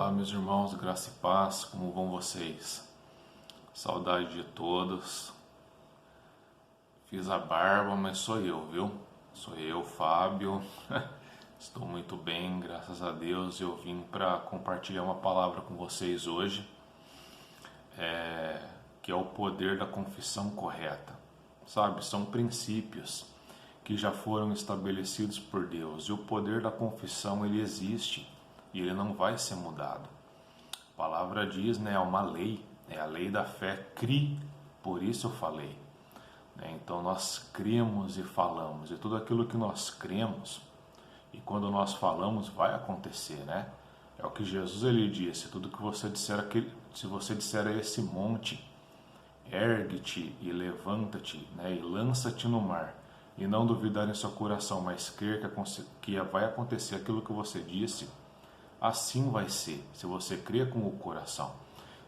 Olá, meus irmãos, graça e paz, como vão vocês? Saudade de todos. Fiz a barba, mas sou eu, viu? Sou eu, Fábio. Estou muito bem, graças a Deus. Eu vim para compartilhar uma palavra com vocês hoje, que é o poder da confissão correta. Sabe, são princípios que já foram estabelecidos por Deus. E o poder da confissão, ele existe e ele não vai ser mudado. A palavra diz, né, é uma lei, é a lei da fé, cri, por isso eu falei. Então nós cremos e falamos, e tudo aquilo que nós cremos, e quando nós falamos vai acontecer, né? É o que Jesus ele disse, tudo que você disser, se você disser a esse monte, ergue-te e levanta-te, né, e lança-te no mar, e não duvidar em seu coração, mas crer que vai acontecer aquilo que você disse, assim vai ser, se você crer com o coração.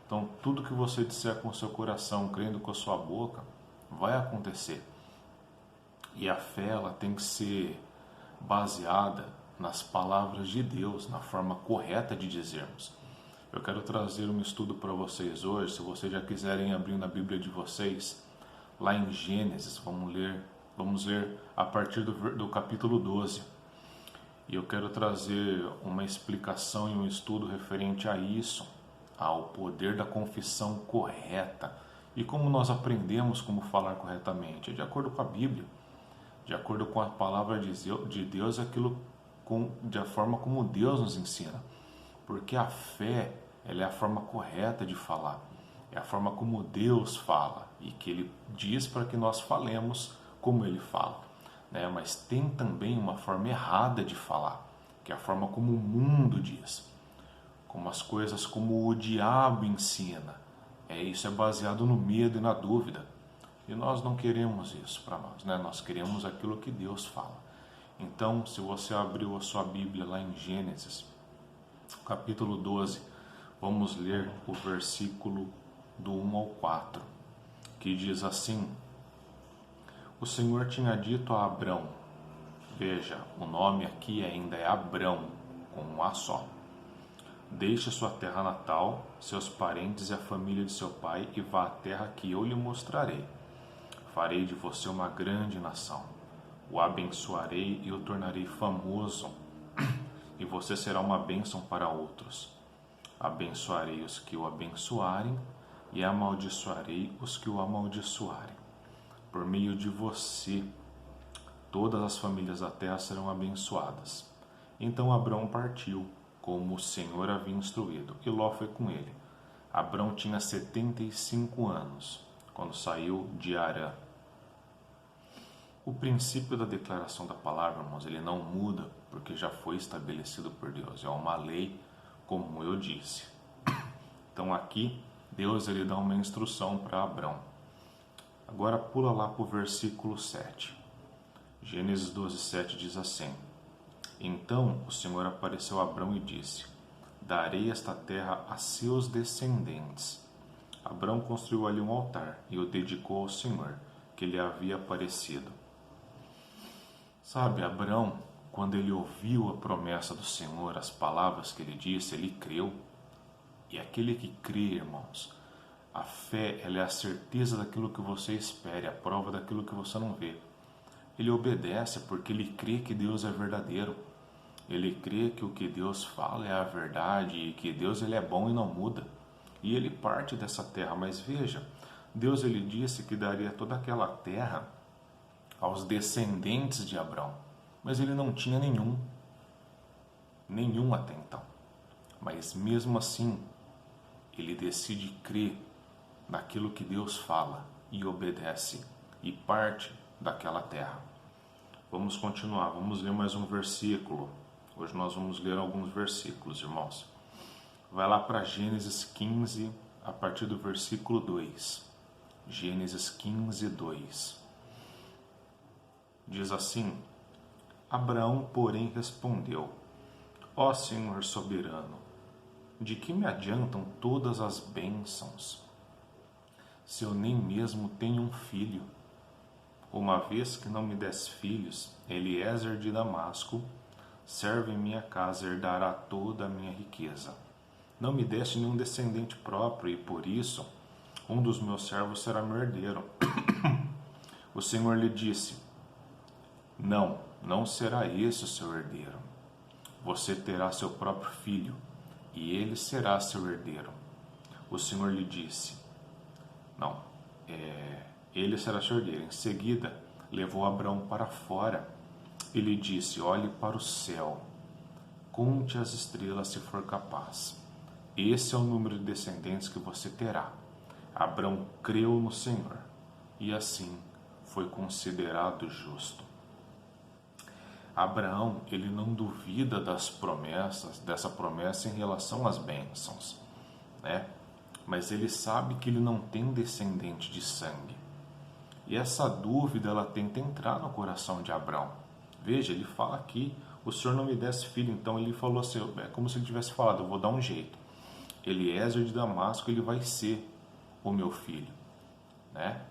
Então, tudo que você disser com o seu coração, crendo com a sua boca, vai acontecer. E a fé, ela tem que ser baseada nas palavras de Deus, na forma correta de dizermos. Eu quero trazer um estudo para vocês hoje, se vocês já quiserem abrir na Bíblia de vocês, lá em Gênesis, vamos ler a partir do capítulo 12. E eu quero trazer uma explicação e um estudo referente a isso, ao poder da confissão correta. E como nós aprendemos como falar corretamente? De acordo com a Bíblia, de acordo com a palavra de Deus, da forma como Deus nos ensina. Porque a fé, ela é a forma correta de falar. É a forma como Deus fala e que Ele diz para que nós falemos como Ele fala. Mas tem também uma forma errada de falar, que é a forma como o mundo diz, como as coisas como o diabo ensina. Isso é baseado no medo e na dúvida. E nós não queremos isso para nós, né? Nós queremos aquilo que Deus fala. Então, se você abriu a sua Bíblia lá em Gênesis, capítulo 12, vamos ler o versículo do 1 ao 4, que diz assim: O Senhor tinha dito a Abrão, veja, o nome aqui ainda é Abrão, com um A só. Deixe sua terra natal, seus parentes e a família de seu pai e vá à terra que eu lhe mostrarei. Farei de você uma grande nação. O abençoarei e o tornarei famoso, e você será uma bênção para outros. Abençoarei os que o abençoarem e amaldiçoarei os que o amaldiçoarem. Por meio de você, todas as famílias da terra serão abençoadas. Então Abrão partiu, como o Senhor havia instruído, e Ló foi com ele. Abrão tinha 75 anos, quando saiu de Harã. O princípio da declaração da palavra, irmãos, ele não muda, porque já foi estabelecido por Deus. É uma lei, como eu disse. Então aqui, Deus ele dá uma instrução para Abrão. Agora pula lá para o versículo 7. Gênesis 12, 7 diz assim: Então o Senhor apareceu a Abrão e disse: Darei esta terra a seus descendentes. Abrão construiu ali um altar e o dedicou ao Senhor, que lhe havia aparecido. Sabe, Abrão, quando ele ouviu a promessa do Senhor, as palavras que ele disse, ele creu. E aquele que crê, irmãos, a fé, ela é a certeza daquilo que você espera, a prova daquilo que você não vê. Ele obedece porque ele crê que Deus é verdadeiro. Ele crê que o que Deus fala é a verdade e que Deus ele é bom e não muda. E ele parte dessa terra, mas veja, Deus ele disse que daria toda aquela terra aos descendentes de Abrão, mas ele não tinha nenhum até então. Mas mesmo assim, ele decide crer naquilo que Deus fala e obedece e parte daquela terra. Vamos continuar, vamos ler mais um versículo. Hoje nós vamos ler alguns versículos, irmãos. Vai lá para Gênesis 15, a partir do versículo 2. Gênesis 15, 2. Diz assim: Abraão, porém, respondeu: Ó Senhor soberano, de que me adiantam todas as bênçãos, se eu nem mesmo tenho um filho? Uma vez que não me des filhos, Eliezer de Damasco, servo em minha casa, herdará toda a minha riqueza. não me deste nenhum descendente próprio, e por isso um dos meus servos será meu herdeiro. O Senhor lhe disse: Não, não será esse o seu herdeiro. Você terá seu próprio filho, e ele será seu herdeiro. O Senhor lhe disse: Não, ele será seu herdeiro. Em seguida, levou Abrão para fora e lhe disse: Olhe para o céu, conte as estrelas se for capaz. Esse é o número de descendentes que você terá. Abrão creu no Senhor, e assim foi considerado justo. Abraão, ele não duvida das promessas, dessa promessa em relação às bênçãos, né? Mas ele sabe que ele não tem descendente de sangue. E essa dúvida, ela tenta entrar no coração de Abrão. Veja, ele fala aqui: o Senhor não me desse filho. Então ele falou assim, é como se ele tivesse falado: eu vou dar um jeito. Eliezer de Damasco, ele vai ser o meu filho, né?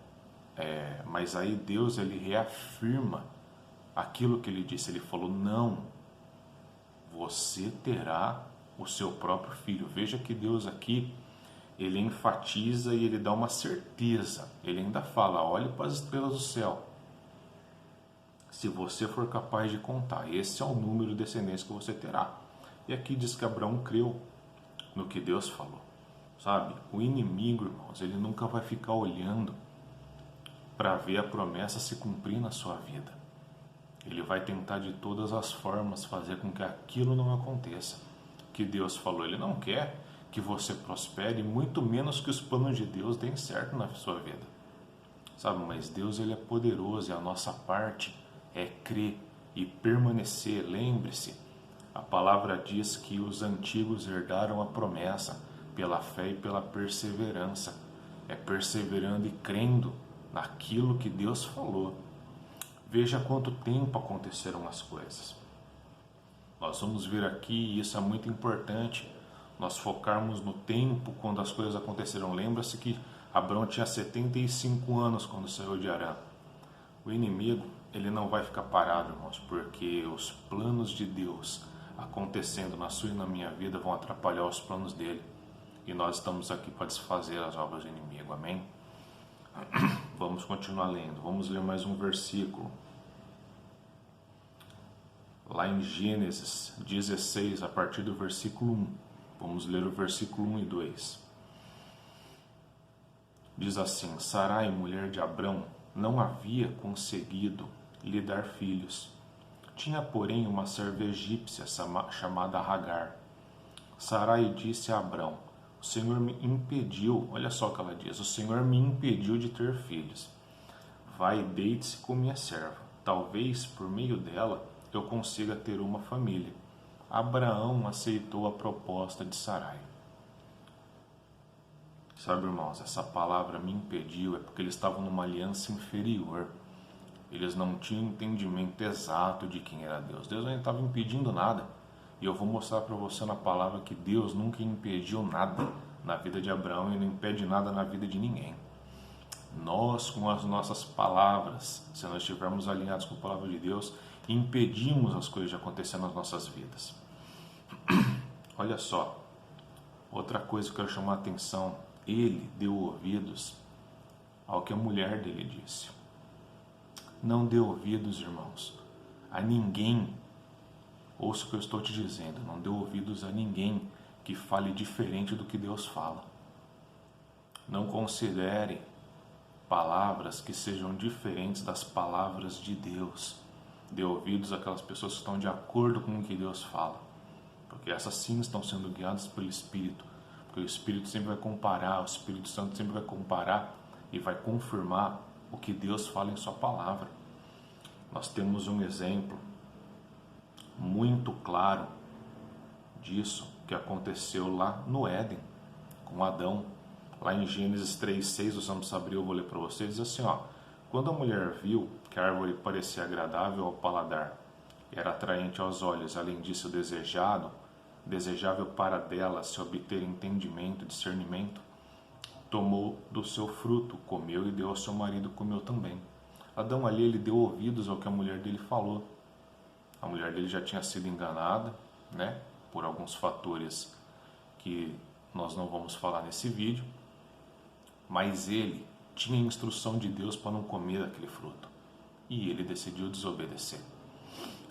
Mas aí Deus, ele reafirma aquilo que ele disse. Ele falou: não, você terá o seu próprio filho. Veja que Deus aqui, ele enfatiza e ele dá uma certeza. Ele ainda fala: olhe para as estrelas do céu, se você for capaz de contar, esse é o número de descendentes que você terá. E aqui diz que Abraão creu no que Deus falou. Sabe, o inimigo, irmãos, ele nunca vai ficar olhando para ver a promessa se cumprir na sua vida. Ele vai tentar de todas as formas fazer com que aquilo não aconteça. Que Deus falou, ele não quer que você prospere, muito menos que os planos de Deus deem certo na sua vida. Sabe, mas Deus, ele é poderoso, e a nossa parte é crer e permanecer. Lembre-se, a palavra diz que os antigos herdaram a promessa pela fé e pela perseverança. É perseverando e crendo naquilo que Deus falou. Veja quanto tempo aconteceram as coisas. Nós vamos ver aqui, e isso é muito importante, nós focarmos no tempo quando as coisas aconteceram. Lembra-se que Abrão tinha 75 anos quando saiu de Harã. O inimigo, ele não vai ficar parado, irmãos, porque os planos de Deus acontecendo na sua e na minha vida vão atrapalhar os planos dele. E nós estamos aqui para desfazer as obras do inimigo, amém? Vamos continuar lendo, vamos ler mais um versículo. Lá em Gênesis 16, a partir do versículo 1. Vamos ler o versículo 1 e 2. Diz assim: Sarai, mulher de Abrão, não havia conseguido lhe dar filhos. Tinha, porém, uma serva egípcia chamada Agar. Sarai disse a Abrão: o Senhor me impediu, olha só o que ela diz, o Senhor me impediu de ter filhos. Vai e deite-se com minha serva. Talvez, por meio dela, eu consiga ter uma família. Abraão aceitou a proposta de Sarai. Sabe, irmãos, essa palavra me impediu é porque eles estavam numa aliança inferior. Eles não tinham entendimento exato de quem era Deus. Deus não estava impedindo nada. E eu vou mostrar para você na palavra que Deus nunca impediu nada na vida de Abraão e não impede nada na vida de ninguém. Nós, com as nossas palavras, se nós estivermos alinhados com a palavra de Deus, impedimos as coisas de acontecer nas nossas vidas. Olha só, outra coisa que eu quero chamar a atenção: ele deu ouvidos ao que a mulher dele disse. Não dê ouvidos, irmãos, a ninguém. Ouça o que eu estou te dizendo, não dê ouvidos a ninguém que fale diferente do que Deus fala. Não considere palavras que sejam diferentes das palavras de Deus. Dê ouvidos àquelas pessoas que estão de acordo com o que Deus fala, porque essas sim estão sendo guiadas pelo Espírito, porque o Espírito sempre vai comparar, o Espírito Santo sempre vai comparar e vai confirmar o que Deus fala em sua palavra. Nós temos um exemplo muito claro disso que aconteceu lá no Éden com Adão. Lá em Gênesis 3:6, você não precisa abrir, eu vou ler para vocês. Diz assim, ó: quando a mulher viu que a árvore parecia agradável ao paladar, era atraente aos olhos, além disso desejável para dela se obter entendimento, discernimento, tomou do seu fruto, comeu e deu ao seu marido, comeu também. Adão ali, ele deu ouvidos ao que a mulher dele falou. A mulher dele já tinha sido enganada, né, por alguns fatores que nós não vamos falar nesse vídeo, mas ele tinha instrução de Deus para não comer daquele fruto, e ele decidiu desobedecer.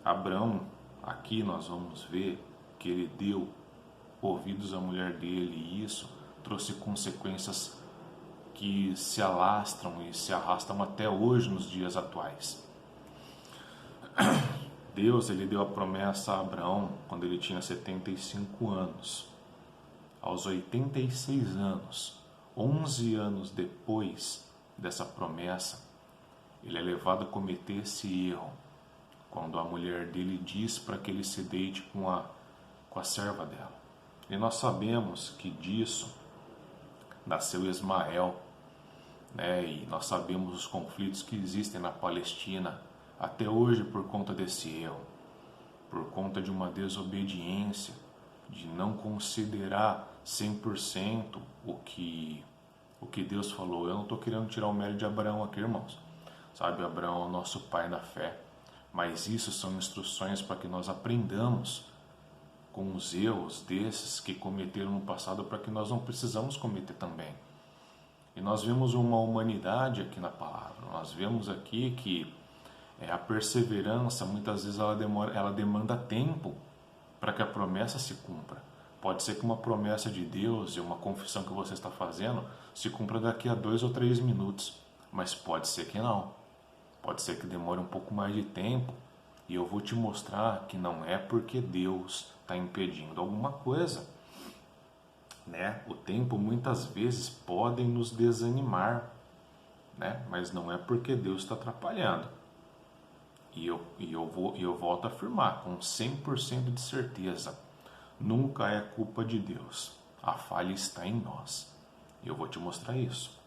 Abraão, aqui nós vamos ver que ele deu ouvidos à mulher dele, e isso trouxe consequências que se alastram e se arrastam até hoje nos dias atuais. Deus, ele deu a promessa a Abraão quando ele tinha 75 anos. Aos 86 anos, 11 anos depois dessa promessa, ele é levado a cometer esse erro, quando a mulher dele diz para que ele se deite com a serva dela. E nós sabemos que disso nasceu Ismael, né? E nós sabemos os conflitos que existem na Palestina até hoje por conta desse erro, por conta de uma desobediência, de não considerar 100% o que Deus falou. Eu não estou querendo tirar o mérito de Abraão aqui, irmãos. Sabe, Abraão é o nosso pai na fé, mas isso são instruções para que nós aprendamos com os erros desses que cometeram no passado, para que nós não precisamos cometer também. E nós vemos uma humanidade aqui na palavra. Nós vemos aqui que a perseverança, muitas vezes ela demanda tempo para que a promessa se cumpra. Pode ser que uma promessa de Deus e uma confissão que você está fazendo se cumpra daqui a 2 ou 3 minutos, mas pode ser que não. Pode ser que demore um pouco mais de tempo, e eu vou te mostrar que não é porque Deus está impedindo alguma coisa, né? O tempo muitas vezes pode nos desanimar, né? Mas não é porque Deus está atrapalhando. E eu volto a afirmar com 100% de certeza, nunca é culpa de Deus. A falha está em nós. E eu vou te mostrar isso.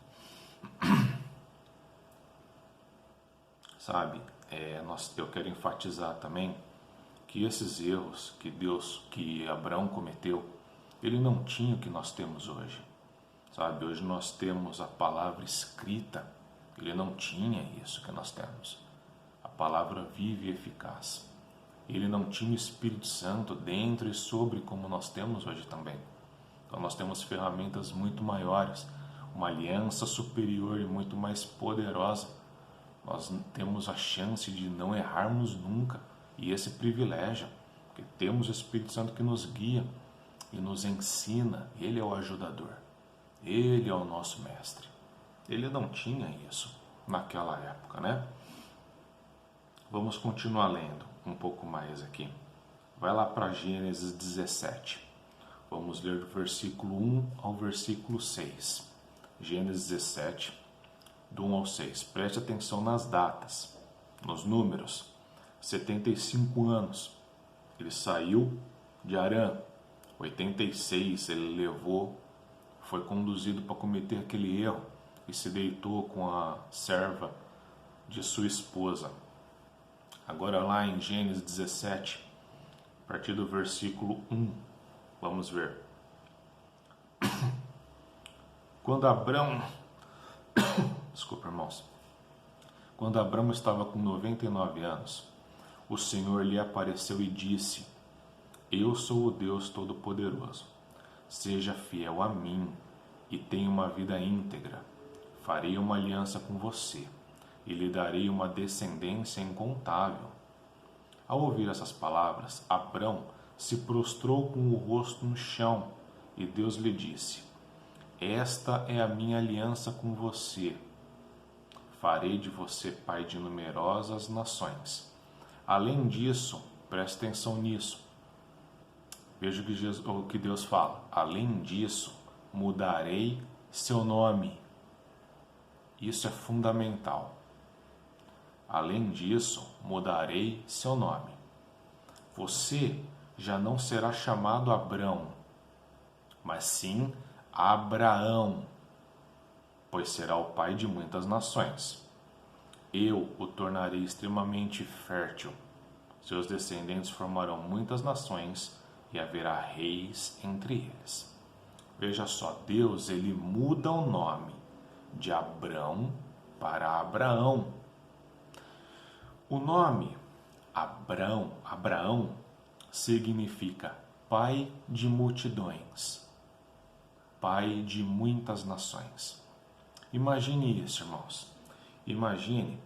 Sabe, eu quero enfatizar também que esses erros que Abraão cometeu, ele não tinha o que nós temos hoje. Sabe, hoje nós temos a palavra escrita, ele não tinha isso que nós temos. A palavra viva e eficaz. Ele não tinha o Espírito Santo dentro e sobre como nós temos hoje também. Então nós temos ferramentas muito maiores, uma aliança superior e muito mais poderosa. Nós temos a chance de não errarmos nunca, e esse privilégio, porque temos o Espírito Santo que nos guia e nos ensina. Ele é o ajudador, ele é o nosso mestre. Ele não tinha isso naquela época, né? Vamos continuar lendo um pouco mais aqui. Vai lá para Gênesis 17. Vamos ler do versículo 1 ao versículo 6. Gênesis 17, do 1 ao 6. Preste atenção nas datas, nos números. 75 anos. Ele saiu de Harã. 86 ele levou, foi conduzido para cometer aquele erro e se deitou com a serva de sua esposa. Agora lá em Gênesis 17, a partir do versículo 1, vamos ver. Quando Abrão, desculpa, irmãos. Quando Abrão estava com 99 anos, o Senhor lhe apareceu e disse: Eu sou o Deus Todo-Poderoso. Seja fiel a mim e tenha uma vida íntegra. Farei uma aliança com você e lhe darei uma descendência incontável. Ao ouvir essas palavras, Abrão se prostrou com o rosto no chão, e Deus lhe disse: Esta é a minha aliança com você. Farei de você pai de numerosas nações. Além disso, preste atenção nisso. Veja o que Deus fala. Além disso, mudarei seu nome. Isso é fundamental. Além disso, mudarei seu nome. Você já não será chamado Abrão, mas sim Abraão, pois será o pai de muitas nações. Eu o tornarei extremamente fértil. Seus descendentes formarão muitas nações e haverá reis entre eles. Veja só, Deus ele muda o nome de Abrão para Abraão. O nome Abraão significa pai de multidões. pai de muitas nações. Imagine isso, irmãos. Imagine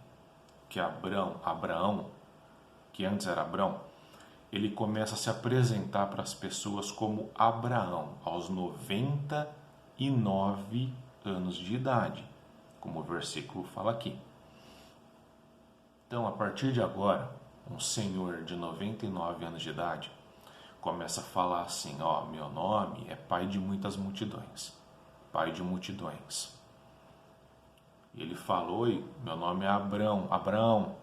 que Abraão, que antes era Abrão, ele começa a se apresentar para as pessoas como Abraão, aos 99 anos de idade, como o versículo fala aqui. Então, a partir de agora, um senhor de 99 anos de idade começa a falar assim, ó, meu nome é pai de muitas multidões, pai de multidões. E ele falou, meu nome é Abraão,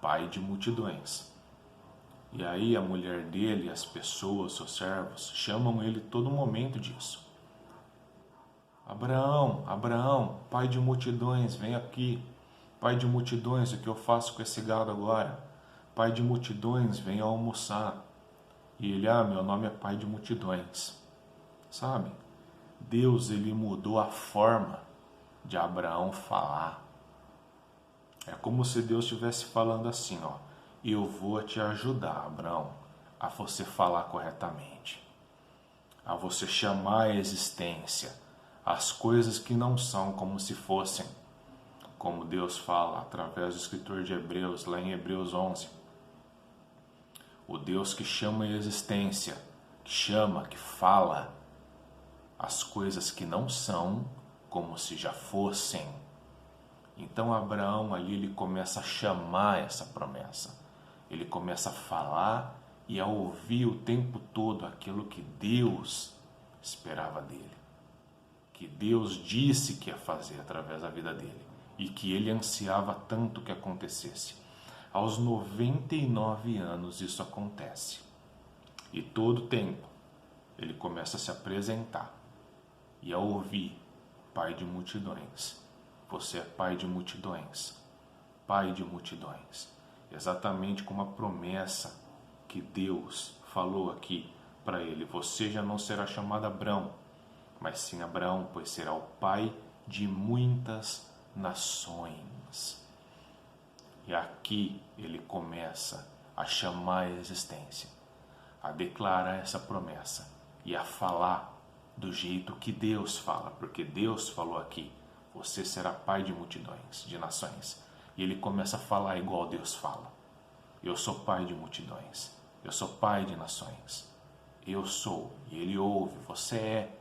pai de multidões. E aí a mulher dele, as pessoas, seus servos, chamam ele todo momento disso. Abraão, pai de multidões, vem aqui. Pai de multidões, o que eu faço com esse gado agora? Pai de multidões, vem almoçar. E ele, meu nome é pai de multidões. Sabe? Deus, ele mudou a forma de Abraão falar. É como se Deus estivesse falando assim, ó. Eu vou te ajudar, Abraão, a você falar corretamente, a você chamar a existência as coisas que não são como se fossem, como Deus fala através do escritor de Hebreus, lá em Hebreus 11. O Deus que chama a existência, que fala as coisas que não são como se já fossem. Então Abraão ali, ele começa a chamar essa promessa. Ele começa a falar e a ouvir o tempo todo aquilo que Deus esperava dele. Que Deus disse que ia fazer através da vida dele. E que ele ansiava tanto que acontecesse. Aos 99 anos isso acontece. E todo tempo ele começa a se apresentar e a ouvir, pai de multidões. Você é pai de multidões. Pai de multidões. Exatamente como a promessa que Deus falou aqui para ele. Você já não será chamado Abrão, mas sim Abraão, pois será o pai de muitas nações. E aqui ele começa a chamar a existência, a declarar essa promessa e a falar do jeito que Deus fala, porque Deus falou aqui, você será pai de multidões, de nações. E ele começa a falar igual Deus fala. Eu sou pai de multidões. Eu sou pai de nações. Eu sou. E ele ouve. Você é.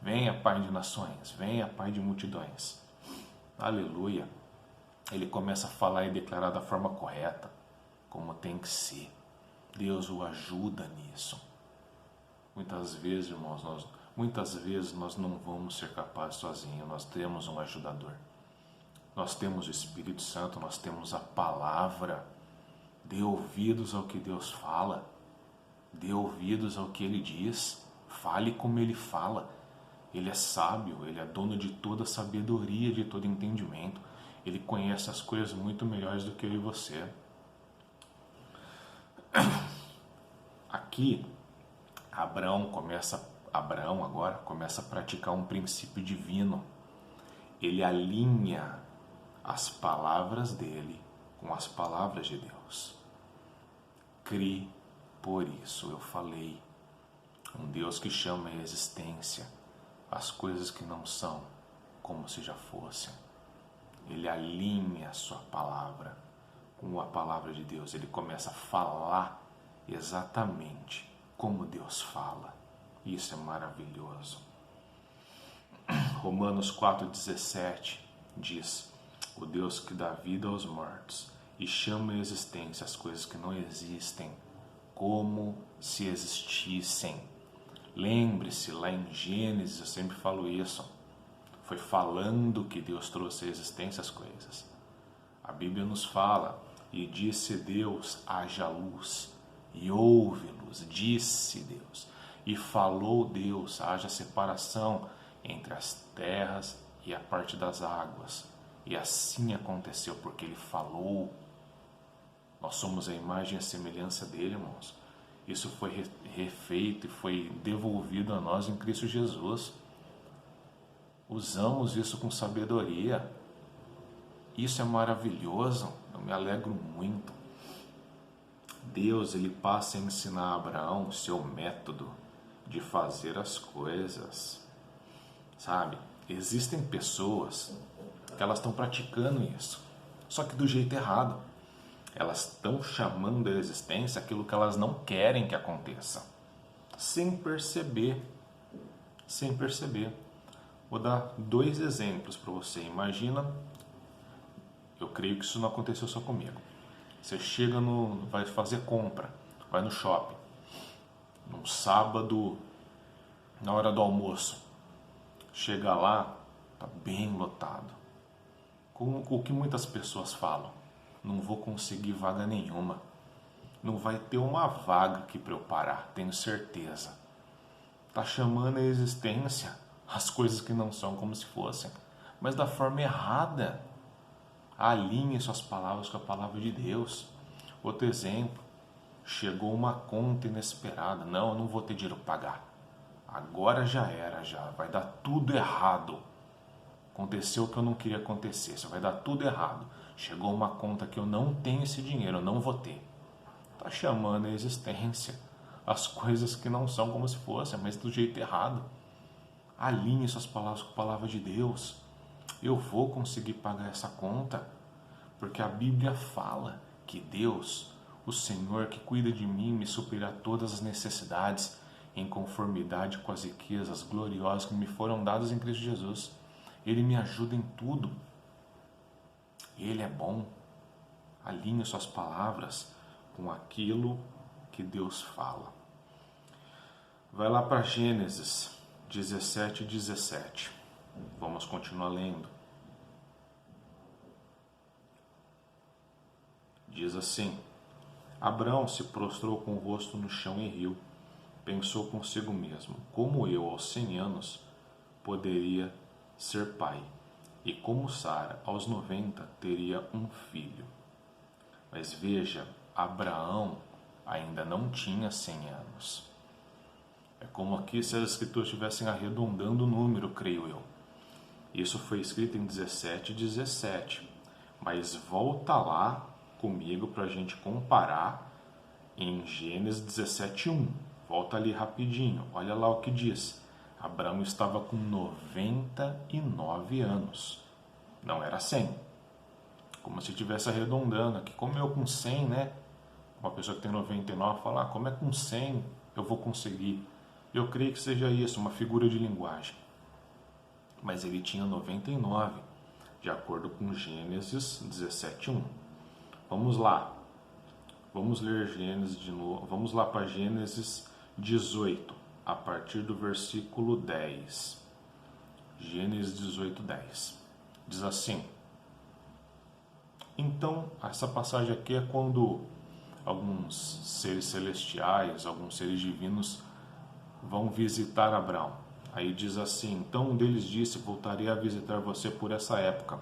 Venha, pai de nações. Venha, pai de multidões. Aleluia. Ele começa a falar e declarar da forma correta, como tem que ser. Deus o ajuda nisso. Muitas vezes, irmãos, nós não vamos ser capazes sozinhos. Nós temos um ajudador. Nós temos o Espírito Santo, nós temos a palavra. Dê ouvidos ao que Deus fala. Dê ouvidos ao que Ele diz. Fale como Ele fala. Ele é sábio, Ele é dono de toda sabedoria, de todo entendimento. Ele conhece as coisas muito melhores do que eu e você. Aqui, Abraão agora começa a praticar um princípio divino. Ele alinha as palavras dele com as palavras de Deus. Crie por isso, eu falei. Um Deus que chama a existência as coisas que não são como se já fossem. Ele alinha a sua palavra com a palavra de Deus. Ele começa a falar exatamente como Deus fala. Isso é maravilhoso. Romanos 4,17 diz: o Deus que dá vida aos mortos e chama à existência as coisas que não existem como se existissem. Lembre-se, lá em Gênesis, eu sempre falo isso, foi falando que Deus trouxe à existência as coisas. A Bíblia nos fala, e disse Deus, haja luz, e houve luz, disse Deus, e falou Deus, haja separação entre as terras e a parte das águas. E assim aconteceu, porque Ele falou. Nós somos a imagem e a semelhança dele, irmãos. Isso foi refeito e foi devolvido a nós em Cristo Jesus. Usamos isso com sabedoria. Isso é maravilhoso. Eu me alegro muito. Deus, Ele passa a ensinar a Abraão o seu método de fazer as coisas. sabe? Existem pessoas que elas estão praticando isso, só que do jeito errado. Elas estão chamando à existência aquilo que elas não querem que aconteça, sem perceber, sem perceber. Vou dar 2 exemplos para você. Imagina, eu creio que isso não aconteceu só comigo. Você chega vai fazer compra, vai no shopping, num sábado, na hora do almoço. Chega lá, tá bem lotado. Com o que muitas pessoas falam: não vou conseguir vaga nenhuma. Não vai ter uma vaga aqui para eu parar, tenho certeza. Tá chamando a existência as coisas que não são como se fossem, mas da forma errada. Alinhe suas palavras com a palavra de Deus. Outro exemplo: chegou uma conta inesperada. Não, eu não vou ter dinheiro para pagar. Agora já era, vai dar tudo errado. Aconteceu o que eu não queria acontecer, vai dar tudo errado. Chegou uma conta que eu não tenho esse dinheiro, eu não vou ter. Está chamando a existência as coisas que não são como se fossem, mas do jeito errado. Alinhe suas palavras com a palavra de Deus. Eu vou conseguir pagar essa conta, porque a Bíblia fala que Deus, o Senhor que cuida de mim, me suprirá todas as necessidades em conformidade com as riquezas gloriosas que me foram dadas em Cristo Jesus. Ele me ajuda em tudo. Ele é bom. Alinhe suas palavras com aquilo que Deus fala. Vai lá para Gênesis 17 e 17. Vamos continuar lendo. Diz assim: Abraão se prostrou com o rosto no chão e riu. Pensou consigo mesmo: como eu, aos 100 anos, poderia ser pai? E como Sara, aos 90, teria um filho? Mas veja, Abraão ainda não tinha 100 anos. É como aqui se as escrituras estivessem arredondando o número, creio eu. Isso foi escrito em 17:17. Mas volta lá comigo para a gente comparar em Gênesis 17:1. Volta ali rapidinho. Olha lá o que diz. Abraão estava com 99 anos. Não era 100. Como se estivesse arredondando aqui. Como eu com 100, né? Uma pessoa que tem 99 fala: como é com 100 eu vou conseguir? Eu creio que seja isso, uma figura de linguagem. Mas ele tinha 99, de acordo com Gênesis 17:1. Vamos lá. Vamos ler Gênesis de novo. Vamos lá para Gênesis 18, a partir do versículo 10. Gênesis 18:10. Diz assim: Então, essa passagem aqui é quando alguns seres celestiais, alguns seres divinos vão visitar Abraão. Aí diz assim: Então um deles disse: voltarei a visitar você por essa época,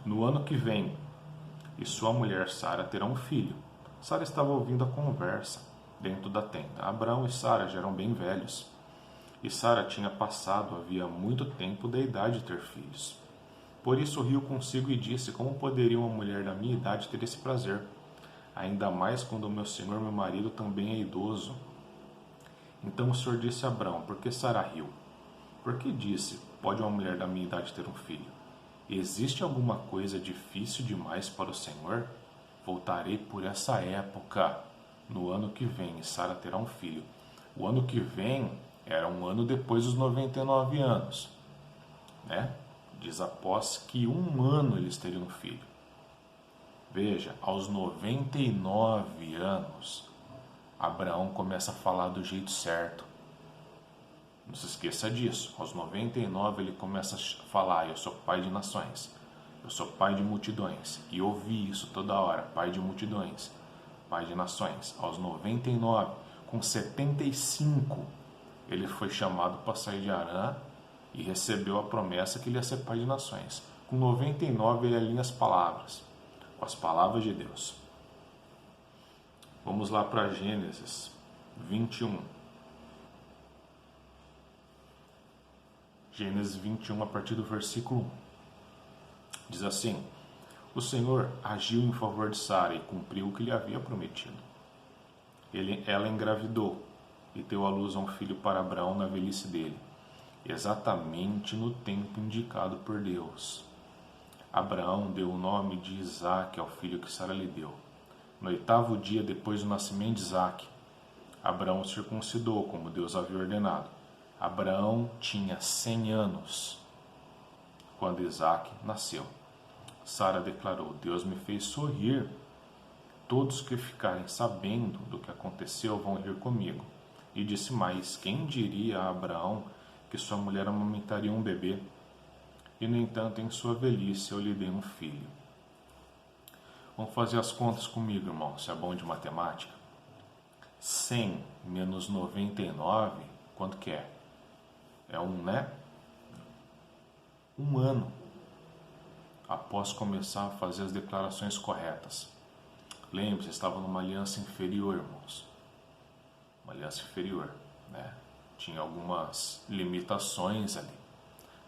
no ano que vem, e sua mulher Sara terá um filho. Sara estava ouvindo a conversa dentro da tenda. Abraão e Sara já eram bem velhos, e Sara tinha passado havia muito tempo da idade de ter filhos. Por isso riu consigo e disse: como poderia uma mulher da minha idade ter esse prazer? Ainda mais quando o meu senhor, meu marido, também é idoso. Então o Senhor disse a Abraão: por que Sara riu? Porque disse: pode uma mulher da minha idade ter um filho? Existe alguma coisa difícil demais para o Senhor? Voltarei por essa época, no ano que vem, e Sara terá um filho. O ano que vem era um ano depois dos 99 anos, né? Diz após que um ano eles teriam um filho. Veja, aos 99 anos, Abraão começa a falar do jeito certo. Não se esqueça disso. Aos 99 ele começa a falar: eu sou pai de nações, eu sou pai de multidões. E ouvi isso toda hora: pai de multidões, pai de nações. Aos 99, com 75, ele foi chamado para sair de Harã e recebeu a promessa que ele ia ser pai de nações. Com 99 ele alinha as palavras, com as palavras de Deus. Vamos lá para Gênesis 21. Gênesis 21, a partir do versículo 1. Diz assim: o Senhor agiu em favor de Sara e cumpriu o que lhe havia prometido. Ela engravidou e deu à luz a um filho para Abraão na velhice dele, exatamente no tempo indicado por Deus. Abraão deu o nome de Isaque ao filho que Sara lhe deu. No 8º dia depois do nascimento de Isaque, Abraão circuncidou, como Deus havia ordenado. Abraão tinha 100 anos quando Isaque nasceu. Sara declarou: Deus me fez sorrir. Todos que ficarem sabendo do que aconteceu vão rir comigo. E disse mais: quem diria a Abraão que sua mulher amamentaria um bebê? E, no entanto, em sua velhice eu lhe dei um filho. Vamos fazer as contas comigo, irmão, se é bom de matemática. 100 menos 99, quanto que é? É né? Um ano após começar a fazer as declarações corretas. Lembre-se, estava numa aliança inferior, irmãos. Uma aliança inferior, né? Tinha algumas limitações ali.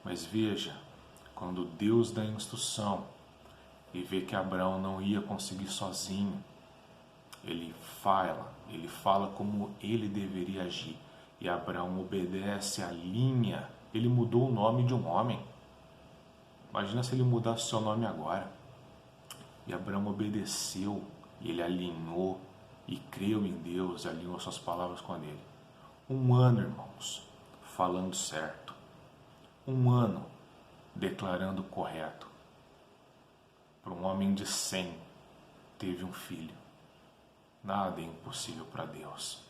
Mas veja, quando Deus dá instrução e vê que Abraão não ia conseguir sozinho, ele fala como ele deveria agir. E Abraão obedece a linha. Ele mudou o nome de um homem. Imagina se ele mudasse seu nome agora. E Abraão obedeceu, e ele alinhou e creu em Deus, alinhou suas palavras com a dele. Um ano, irmãos, falando certo. Um ano declarando correto. Para um homem de 100, teve um filho. Nada é impossível para Deus.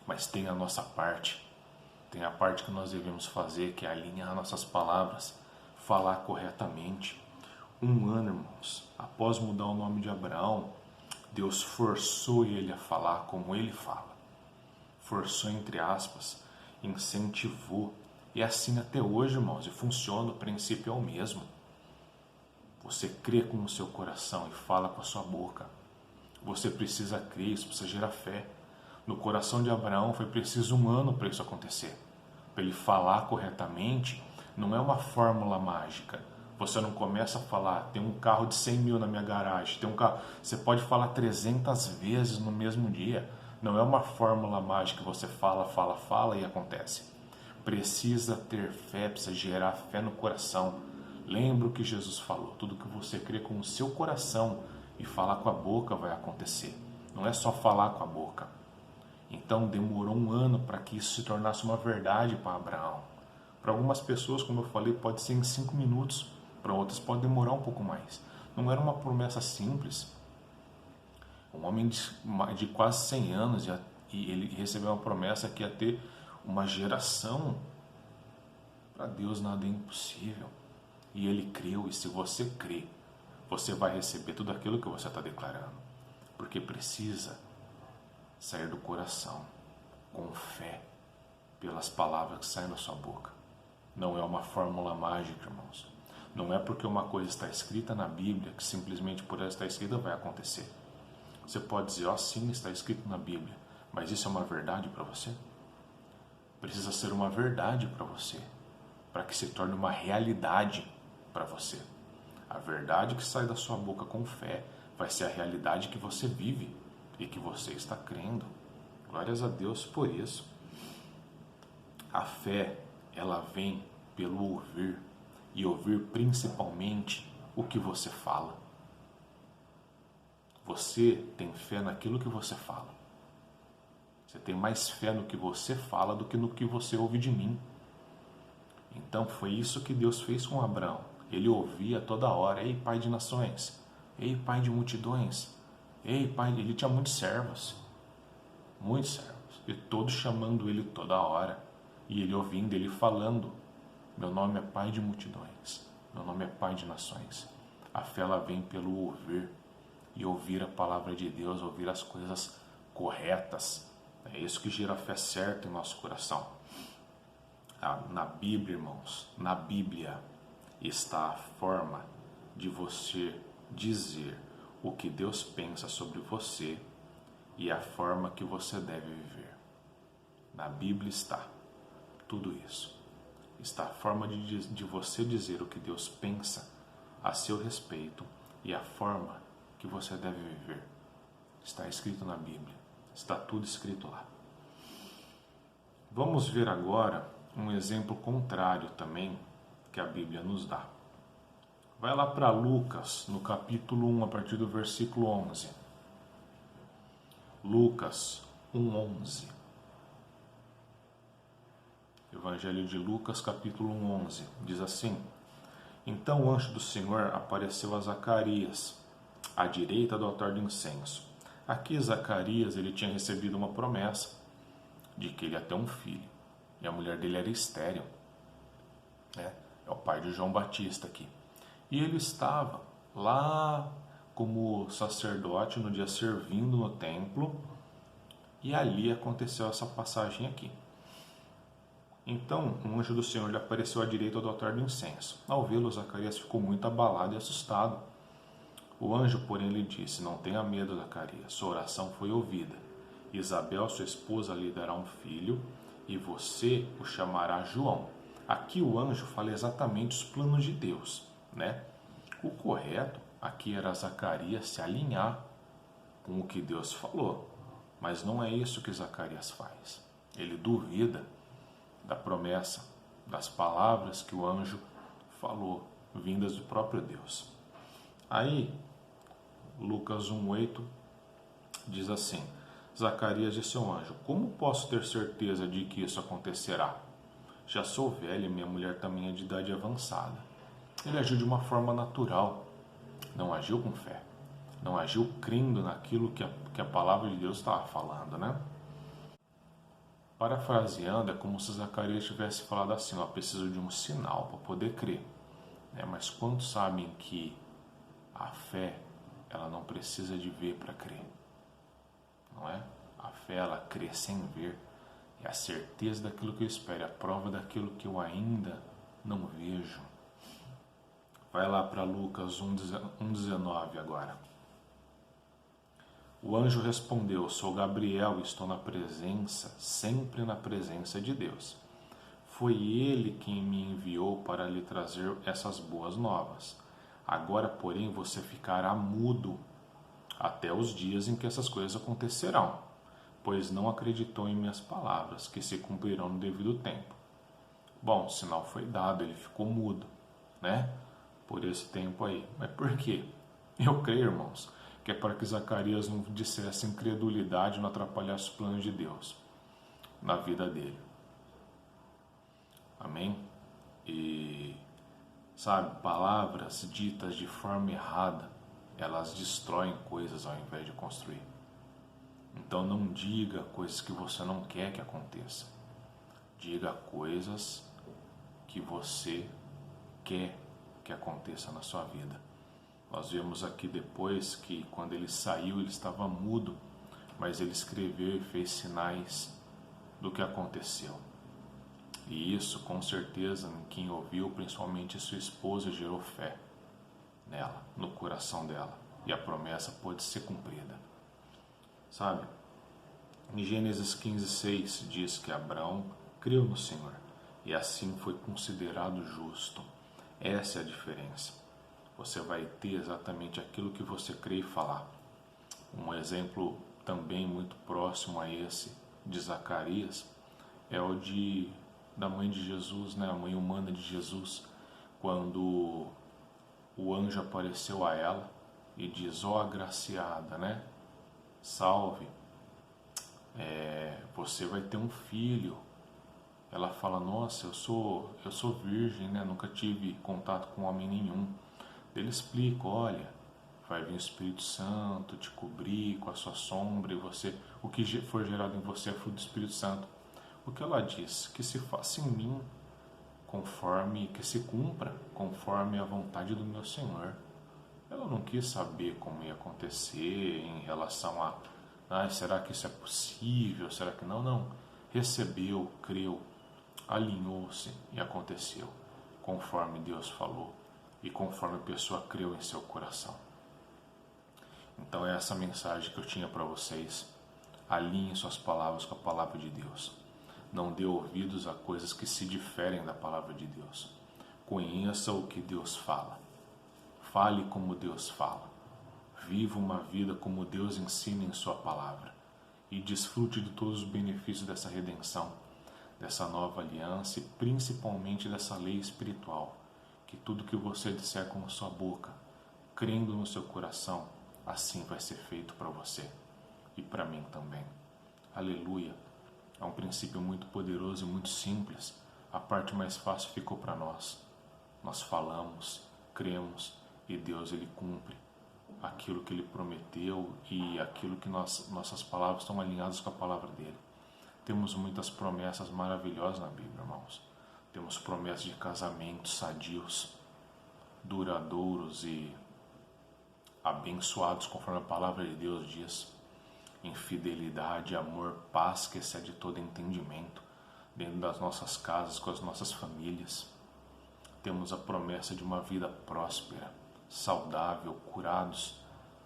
Mas tem a nossa parte. Tem a parte que nós devemos fazer, que é alinhar nossas palavras, falar corretamente. Um ano, irmãos, após mudar o nome de Abraão, Deus forçou ele a falar como ele fala. Forçou entre aspas, incentivou. E é assim até hoje, irmãos, e funciona, o princípio é o mesmo. Você crê com o seu coração e fala com a sua boca. Você precisa crer, isso precisa gerar fé. No coração de Abraão foi preciso um ano para isso acontecer. Para ele falar corretamente, não é uma fórmula mágica. Você não começa a falar, tem um carro de 100 mil na minha garagem, tem um carro... Você pode falar 300 vezes no mesmo dia. Não é uma fórmula mágica, você fala e acontece. Precisa ter fé, precisa gerar fé no coração. Lembra o que Jesus falou, tudo que você crê com o seu coração e falar com a boca vai acontecer. Não é só falar com a boca. Então demorou um ano para que isso se tornasse uma verdade para Abraão. Para algumas pessoas, como eu falei, pode ser em 5 minutos. Para outras pode demorar um pouco mais. Não era uma promessa simples. Um homem de quase 100 anos e ele recebeu uma promessa que ia ter uma geração. Para Deus nada é impossível. E ele creu, e se você crê, você vai receber tudo aquilo que você está declarando. Porque precisa sair do coração, com fé, pelas palavras que saem da sua boca. Não é uma fórmula mágica, irmãos. Não é porque uma coisa está escrita na Bíblia que simplesmente por ela estar escrita vai acontecer. Você pode dizer, sim, está escrito na Bíblia, mas isso é uma verdade para você? Precisa ser uma verdade para você, para que se torne uma realidade para você. A verdade que sai da sua boca com fé vai ser a realidade que você vive e que você está crendo. Glórias a Deus por isso. A fé, ela vem pelo ouvir, e ouvir principalmente o que você fala. Você tem fé naquilo que você fala. Você tem mais fé no que você fala do que no que você ouve de mim. Então foi isso que Deus fez com Abraão. Ele ouvia toda hora: ei, pai de nações, ei, pai de multidões, ei, pai. Ele tinha muitos servos, e todos chamando ele toda hora, e ele ouvindo, ele falando: meu nome é pai de multidões, meu nome é pai de nações. A fé, ela vem pelo ouvir, e ouvir a palavra de Deus, ouvir as coisas corretas. É isso que gera fé certa em nosso coração. Na Bíblia, irmãos, na Bíblia está a forma de você dizer o que Deus pensa sobre você e a forma que você deve viver. Na Bíblia está tudo isso. Está a forma de você dizer o que Deus pensa a seu respeito e a forma que você deve viver. Está escrito na Bíblia. Está tudo escrito lá. Vamos ver agora um exemplo contrário também que a Bíblia nos dá. Vai lá para Lucas, no capítulo 1, a partir do versículo 11. Lucas 1:11. Evangelho de Lucas, capítulo 11, diz assim: Então o anjo do Senhor apareceu a Zacarias, à direita do altar do incenso. Aqui Zacarias ele tinha recebido uma promessa de que ele ia ter um filho, e a mulher dele era estéril, né? É o pai de João Batista aqui. E ele estava lá como sacerdote no dia servindo no templo, e ali aconteceu essa passagem aqui. Então, um anjo do Senhor lhe apareceu à direita do altar do incenso. Ao vê-lo, Zacarias ficou muito abalado e assustado. O anjo, porém, lhe disse: Não tenha medo, Zacarias, sua oração foi ouvida. Isabel, sua esposa, lhe dará um filho, e você o chamará João. Aqui o anjo fala exatamente os planos de Deus, né? O correto aqui era Zacarias se alinhar com o que Deus falou, mas não é isso que Zacarias faz. Ele duvida da promessa, das palavras que o anjo falou, vindas do próprio Deus. Aí, Lucas 1:8 diz assim: Zacarias disse ao anjo: Como posso ter certeza de que isso acontecerá? Já sou velho e minha mulher também é de idade avançada. Ele agiu de uma forma natural, não agiu com fé, não agiu crendo naquilo que a palavra de Deus estava falando, né? Parafraseando, é como se Zacarias tivesse falado assim: preciso de um sinal para poder crer. Mas quantos sabem que a fé, ela não precisa de ver para crer? Não é? A fé, ela crê sem ver. É a certeza daquilo que eu espero, é a prova daquilo que eu ainda não vejo. Vai lá para Lucas 1:19 agora. O anjo respondeu: Sou Gabriel e estou sempre na presença de Deus. Foi ele quem me enviou para lhe trazer essas boas novas. Agora, porém, você ficará mudo até os dias em que essas coisas acontecerão, pois não acreditou em minhas palavras, que se cumprirão no devido tempo. Bom, o sinal foi dado, ele ficou mudo, né? Por esse tempo aí. Mas por quê? Eu creio, irmãos, que é para que Zacarias não dissesse incredulidade, não atrapalhasse os planos de Deus na vida dele. Amém? E, sabe, palavras ditas de forma errada, elas destroem coisas ao invés de construir. Então não diga coisas que você não quer que aconteça. Diga coisas que você quer que aconteça na sua vida. Nós vemos aqui depois que quando ele saiu, ele estava mudo, mas ele escreveu e fez sinais do que aconteceu. E isso, com certeza, em quem ouviu, principalmente sua esposa, gerou fé nela, no coração dela. E a promessa pôde ser cumprida. Sabe? Em Gênesis 15:6 diz que Abraão creu no Senhor e assim foi considerado justo. Essa é a diferença. Você vai ter exatamente aquilo que você crê e falar. Um exemplo também muito próximo a esse de Zacarias é o da mãe de Jesus, né? A mãe humana de Jesus, quando o anjo apareceu a ela e diz: ó agraciada, né? Salve, você vai ter um filho. Ela fala: nossa, eu sou virgem, né? Nunca tive contato com homem nenhum. Ele explica: olha, vai vir o Espírito Santo te cobrir com a sua sombra, e o que for gerado em você é fruto do Espírito Santo. O que ela diz? Que se faça em mim que se cumpra conforme a vontade do meu Senhor. Ela não quis saber como ia acontecer em relação a será que isso é possível? Será que não? Não. Recebeu, creu, alinhou-se e aconteceu conforme Deus falou e conforme a pessoa creu em seu coração. Então é essa mensagem que eu tinha para vocês. Alinhe suas palavras com a palavra de Deus. Não dê ouvidos a coisas que se diferem da palavra de Deus. Conheça o que Deus fala. Fale como Deus fala. Viva uma vida como Deus ensina em sua palavra. E desfrute de todos os benefícios dessa redenção. dessa nova aliança e principalmente dessa lei espiritual, que tudo que você disser com a sua boca, crendo no seu coração, assim vai ser feito para você e para mim também. Aleluia! É um princípio muito poderoso e muito simples. A parte mais fácil ficou para nós. Nós falamos, cremos e Deus ele cumpre aquilo que ele prometeu e aquilo que nossas palavras estão alinhadas com a palavra dele. Temos muitas promessas maravilhosas na Bíblia, irmãos. Temos promessas de casamentos sadios, duradouros e abençoados, conforme a palavra de Deus diz. Em fidelidade, amor, paz que excede todo entendimento, dentro das nossas casas, com as nossas famílias. Temos a promessa de uma vida próspera, saudável, curados,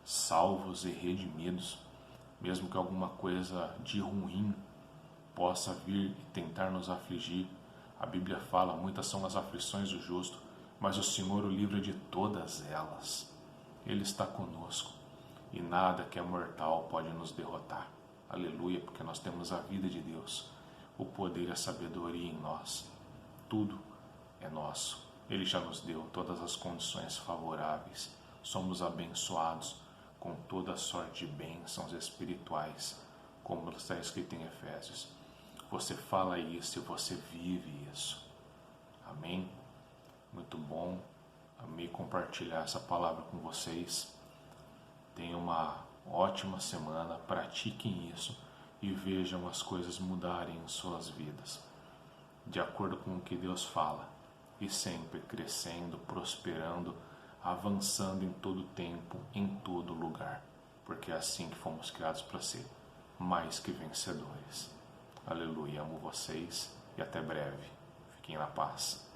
salvos e redimidos, mesmo que alguma coisa de ruim possa vir e tentar nos afligir. A Bíblia fala, muitas são as aflições do justo, mas o Senhor o livra de todas elas. Ele está conosco e nada que é mortal pode nos derrotar. Aleluia, porque nós temos a vida de Deus, o poder e a sabedoria em nós. Tudo é nosso. Ele já nos deu todas as condições favoráveis. Somos abençoados com toda sorte de bênçãos espirituais, como está escrito em Efésios. Você fala isso e você vive isso. Amém? Muito bom. Amei compartilhar essa palavra com vocês. Tenham uma ótima semana. Pratiquem isso e vejam as coisas mudarem em suas vidas, de acordo com o que Deus fala, e sempre crescendo, prosperando, avançando em todo tempo, em todo lugar, porque é assim que fomos criados para ser, mais que vencedores. Aleluia, amo vocês e até breve. Fiquem na paz.